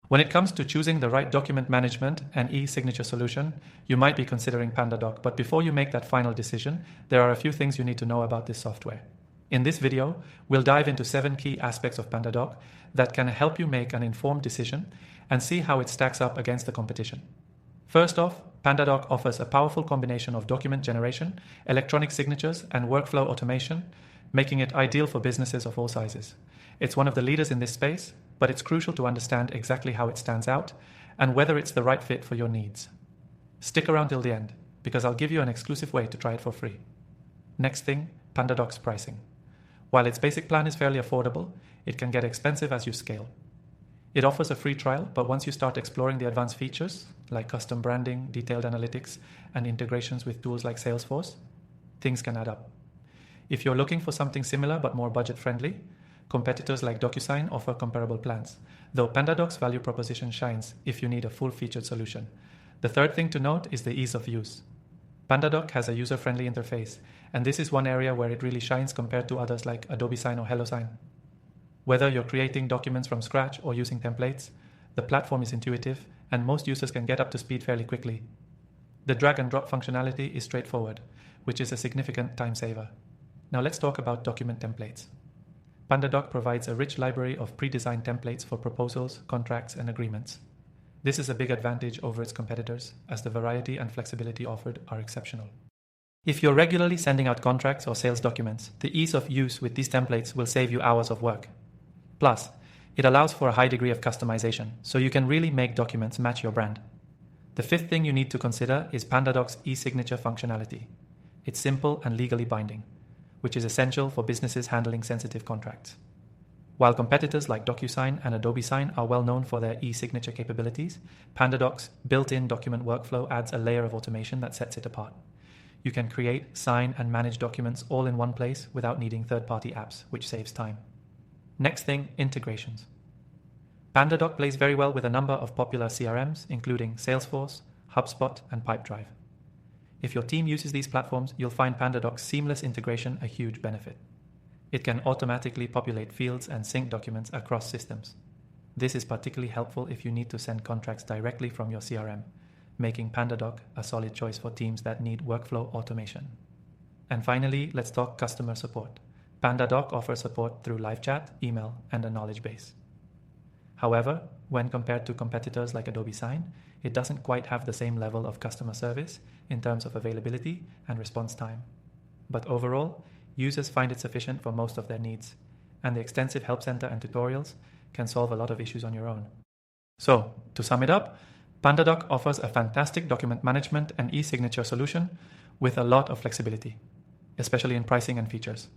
When it comes to choosing the right document management and e-signature solution, you might be considering PandaDoc, but before you make that final decision, there are a few things you need to know about this software. In this video, we'll dive into 7 key aspects of PandaDoc that can help you make an informed decision and see how it stacks up against the competition. First off, PandaDoc offers a powerful combination of document generation, electronic signatures, and workflow automation, making it ideal for businesses of all sizes. It's one of the leaders in this space, but it's crucial to understand exactly how it stands out and whether it's the right fit for your needs. Stick around till the end, because I'll give you an exclusive way to try it for free. Next thing, PandaDoc's pricing. While its basic plan is fairly affordable, it can get expensive as you scale. It offers a free trial, but once you start exploring the advanced features, like custom branding, detailed analytics, and integrations with tools like Salesforce, things can add up. If you're looking for something similar but more budget-friendly, competitors like DocuSign offer comparable plans, though PandaDoc's value proposition shines if you need a full-featured solution. The third thing to note is the ease of use. PandaDoc has a user-friendly interface, and this is one area where it really shines compared to others like Adobe Sign or HelloSign. Whether you're creating documents from scratch or using templates, the platform is intuitive, and most users can get up to speed fairly quickly. The drag-and-drop functionality is straightforward, which is a significant time saver. Now let's talk about document templates. PandaDoc provides a rich library of pre-designed templates for proposals, contracts, and agreements. This is a big advantage over its competitors, as the variety and flexibility offered are exceptional. If you're regularly sending out contracts or sales documents, the ease of use with these templates will save you hours of work. Plus, it allows for a high degree of customization, so you can really make documents match your brand. The fifth thing you need to consider is PandaDoc's e-signature functionality. It's simple and legally binding, which is essential for businesses handling sensitive contracts. While competitors like DocuSign and Adobe Sign are well known for their e-signature capabilities, PandaDoc's built-in document workflow adds a layer of automation that sets it apart. You can create, sign, and manage documents all in one place without needing third-party apps, which saves time. Next thing, integrations. PandaDoc plays very well with a number of popular CRMs, including Salesforce, HubSpot, and Pipedrive. If your team uses these platforms, you'll find PandaDoc's seamless integration a huge benefit. It can automatically populate fields and sync documents across systems. This is particularly helpful if you need to send contracts directly from your CRM, making PandaDoc a solid choice for teams that need workflow automation. And finally, let's talk customer support. PandaDoc offers support through live chat, email, and a knowledge base. However, when compared to competitors like Adobe Sign, it doesn't quite have the same level of customer service in terms of availability and response time. But overall, users find it sufficient for most of their needs, and the extensive help center and tutorials can solve a lot of issues on your own. So, to sum it up, PandaDoc offers a fantastic document management and e-signature solution with a lot of flexibility, especially in pricing and features.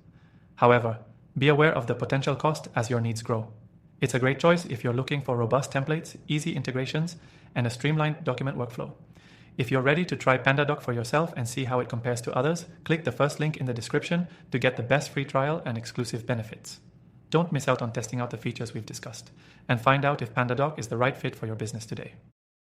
However, be aware of the potential cost as your needs grow. It's a great choice if you're looking for robust templates, easy integrations, and a streamlined document workflow. If you're ready to try PandaDoc for yourself and see how it compares to others, click the first link in the description to get the best free trial and exclusive benefits. Don't miss out on testing out the features we've discussed, and find out if PandaDoc is the right fit for your business today.